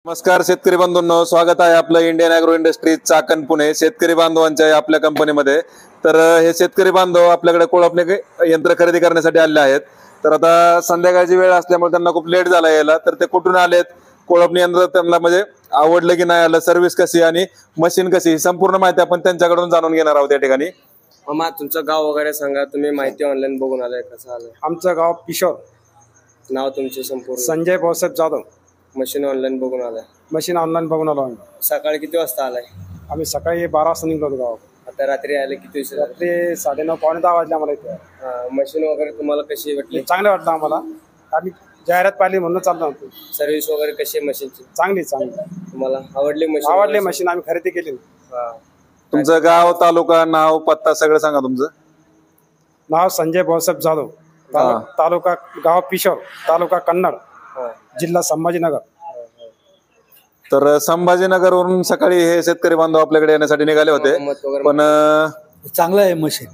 नमस्कार शेतकरी बांधवांनो, स्वागत आहे आपलं Indian agro industries Chakan Pune शेतकरी बांधवांच्या आपल्या कंपनीमध्ये। तर हे शेतकरी बांधव आपल्याकडे कोळपणे यंत्र खरेदी करण्यासाठी आले आहेत। तर आता संध्याकाळची वेळ असल्यामुळे त्यांना खूप लेट झाला यायला। तर ते कुठून आलेत, कोळपणे यंत्र त्यांना म्हणजे आवडलं की नाही आलं, सर्व्हिस कशी आणि मशीन कशी, ही संपूर्ण माहिती आपण त्यांच्याकडून जाणून घेणार आहोत या ठिकाणी। मामा तुमचं गाव वगैरे सांगा, तुम्ही माहिती ऑनलाईन बघून आलाय, कसं आलंय? आमचं गाव पिशोर। नाव तुमचे संपूर्ण? संजय भाऊसाहेब जाधव। मशीन ऑनलाईन बघून आलाय? मशीन ऑनलाईन बघून आलो आम्ही। सकाळी किती वाजता आलाय? आम्ही सकाळी 12 वाजता निघलो गाव। आता रात्री आले किती वाजता? रात्री 9:30 पावणे 10 वाजले आम्हाला इथे। मशीन वगैरे तुम्हाला कशी वाटली? चांगलं वाटलं आम्हाला, आम्ही जाहिरात पाहिली म्हणून चाललो होतो। सर्व्हिस वगैरे कशी आहे मशीनची? चांगली तुम्हाला आवडली मशीन? आवडली मशीन, आम्ही खरेदी केली। तुमचं गाव, तालुका, नाव, पत्ता सगळं सांगा तुमचं। नाव संजय भाऊसाहेब जाधव, तालुका गाव पिशोर, तालुका कन्नड, जिल्हा संभाजीनगर। तर संभाजीनगरवरून सकाळी हे शेतकरी बांधव आपल्याकडे येण्यासाठी निघाले होते, पण चांगलं आहे मशीन,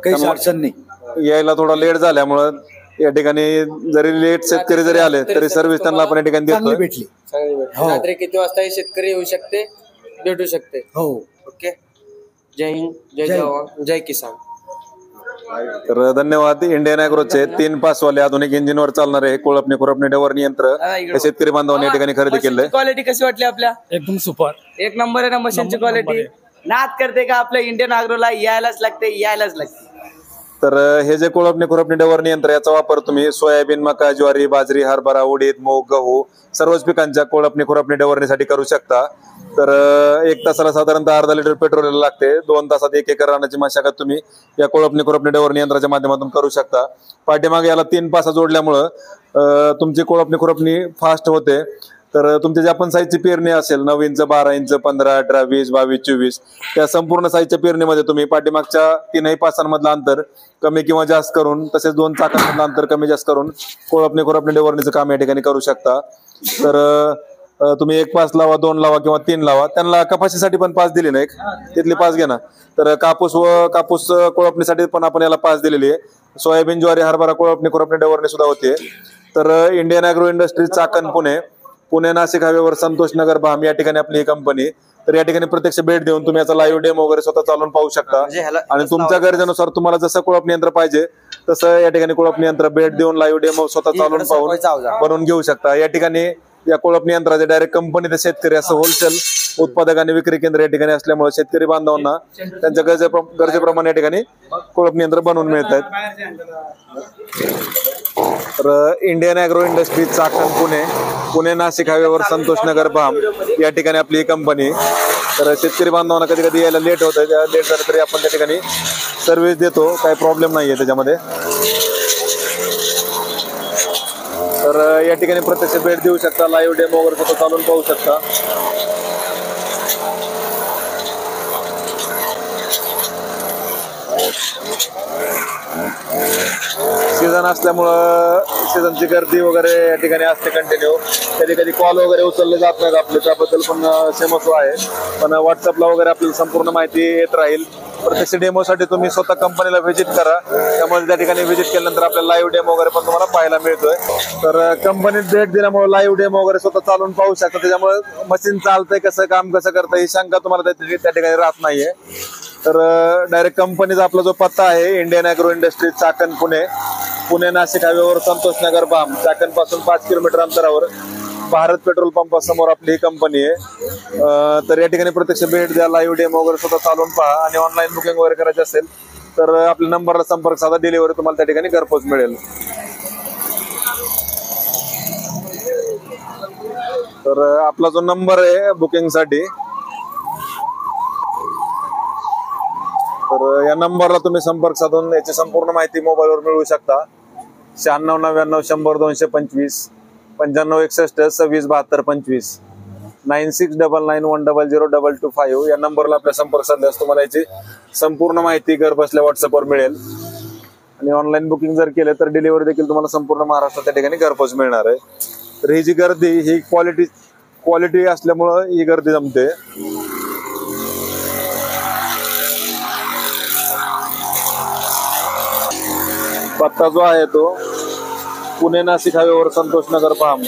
काही अडचण नाही। यायला थोडा लेट झाल्यामुळं या ठिकाणी जरी लेट शेतकरी जरी आले तरी सर्व्हिस त्यांना आपण या ठिकाणी देतो। भेटली चांगली भेटली। रात्री किती वाजता शेतकरी येऊ शकते, भेटू शकते? हो। ओके, जय हिंद, जय जवान, जय किसान। तर धन्यवाद। इंडियन ॲग्रोचे 3 पासवाले आधुनिक इंजिनवर चालणारे कोळपणे खुरपणे डवरणी यंत्र हे शेतकरी बांधवांनी या ठिकाणी खरेदी केलंय। क्वालिटी कशी वाटली आपल्या? एकदम सुपर, एक नंबर आहे ना मशीनची क्वालिटी? नाद करते का आपल्या इंडियन ॲग्रोला? यायलाच लागते। तर हे जे कोळपणे खुरपणे डवरणी यंत्र, याचा वापर तुम्ही सोयाबीन, मका, ज्वारी, बाजरी, हरभरा, उडीद, मूग, गहू सर्वच पिकांच्या कोळपणे खुरपणे डवरणीसाठी करू शकता। तर 1 तासाला साधारणतः अर्धा लिटर पेट्रोल लागते। 2 तासात 1 एकर रानाची मशागत तुम्ही या कोळपणे खुरपणे डवरणी यंत्राच्या माध्यमातून करू शकता। पाठीमागे याला 3 पासा जोडल्यामुळं तुमची कोळपणी खुरपणी फास्ट होते। तर तुमच्या ज्या पण साईजची पेरणी असेल, 9 इंच, 12 इंच, 15, 18, 20, 22, 24 त्या संपूर्ण साईजच्या पेरणीमध्ये तुम्ही पाठीमागच्या 3ही पासांमधलं अंतर कमी किंवा जास्त करून, तसेच 2 चाकांमधलं अंतर कमी जास्त करून कोळपणे खुरपणे डवरणीचं काम या ठिकाणी करू शकता। तर तुम्ही 1 पास लावा, 2 लावा किंवा 3 लावा। त्यांना कपाशीसाठी पण पास दिली नाही, तिथली पास घ्या ना। तर कापूस कोळपणीसाठी पण आपण याला पास दिलेली आहे। सोयाबीन, ज्वारी, हरभरा कोळपणी खुरपणी डवरणी सुद्धा होते। तर Indian agro industries Chakan Pune Nashik हायवेवर संतोष नगर भाम या ठिकाणी आपली ही कंपनी। तर या ठिकाणी प्रत्यक्ष भेट देऊन तुम्ही याचा लाईव्ह डेमो वगैरे स्वतः चालून पाहू शकता। आणि तुमच्या गरजेनुसार तुम्हाला जसं कोळपणी यंत्र पाहिजे तसं या ठिकाणी कोळपणी यंत्र भेट देऊन लाईव्ह डेमो स्वतः चालून पाहून बनवून घेऊ शकता। या ठिकाणी या कोळपणी यंत्राचे डायरेक्ट कंपनी ते शेतकरी असं होलसेल उत्पादक आणि विक्री केंद्र या ठिकाणी असल्यामुळे शेतकरी बांधवांना त्यांच्या गरजेप्रमाणे या ठिकाणी कोळपणी यंत्र बनवून मिळत आहेत। तर Indian agro industries Chakan Pune Nashik हायवेवर संतोष नगर भाम या ठिकाणी आपली ही कंपनी। तर शेतकरी बांधवांना कधी कधी यायला लेट होतं, लेट झालं तरी आपण त्या ठिकाणी सर्व्हिस देतो, काही प्रॉब्लेम नाहीये त्याच्यामध्ये। तर या ठिकाणी प्रत्यक्ष भेट देऊ शकता, लाईव्ह डेमो वगैरे स्वतः चालून पाहू शकता। सीझन असल्यामुळं सीझनची गर्दी वगैरे या ठिकाणी असते कंटिन्यू। कधी कधी कॉल वगैरे उचलले जात नाहीत आपले, त्याबद्दल पण क्षमस्व आहे। पण व्हॉट्सअपला वगैरे आपल्याला संपूर्ण माहिती येत राहील। प्रत्यक्ष डेमोसाठी तुम्ही स्वतः कंपनीला व्हिजिट करा, त्यामुळे त्या ठिकाणी व्हिजिट केल्यानंतर आपल्याला लाईव्ह डेमो वगैरे पण तुम्हाला पाहायला मिळतोय। तर कंपनीत भेट दिल्यामुळे लाईव्ह डेमो वगैरे स्वतः चालून पाहू शकता, त्याच्यामुळे मशीन चालतंय कसं, काम कसं करतं ही शंका तुम्हाला त्या ठिकाणी राहत नाहीये। तर डायरेक्ट कंपनीचा आपला जो पत्ता आहे Indian agro industries Chakan Pune Nashik हायवेवर संतोष नगर भाम, चाकण पासून 5 किलोमीटर अंतरावर भारत पेट्रोल पंपासमोर आपली ही कंपनी आहे। तर या ठिकाणी प्रत्यक्ष भेट द्या, लाईव्ह डेमो वगैरे स्वतः चालून पहा आणि ऑनलाईन बुकिंग वगैरे करायची असेल तर आपल्या नंबरला संपर्क साधा, डिलिव्हरी तुम्हाला त्या ठिकाणी घरपोच मिळेल। तर आपला जो नंबर आहे बुकिंगसाठी, तर या नंबरला तुम्ही संपर्क साधून याची संपूर्ण माहिती मोबाईलवर मिळवू शकता। 96 99 100 225 95 61 26 72 25 9699 100 225 या नंबरला आपल्या संपर्क साधल्यास तुम्हाला याची संपूर्ण माहिती घर बसल्या व्हॉट्सअपवर मिळेल। आणि ऑनलाईन बुकिंग जर केलं तर डिलिव्हरी देखील तुम्हाला संपूर्ण महाराष्ट्रात त्या ठिकाणी घरपोच मिळणार आहे। तर ही जी गर्दी ही क्वालिटी असल्यामुळं ही गर्दी जमते। पत्ता जो आहे तो पुणे नाशिक हायवेवर संतोष नगर फार्म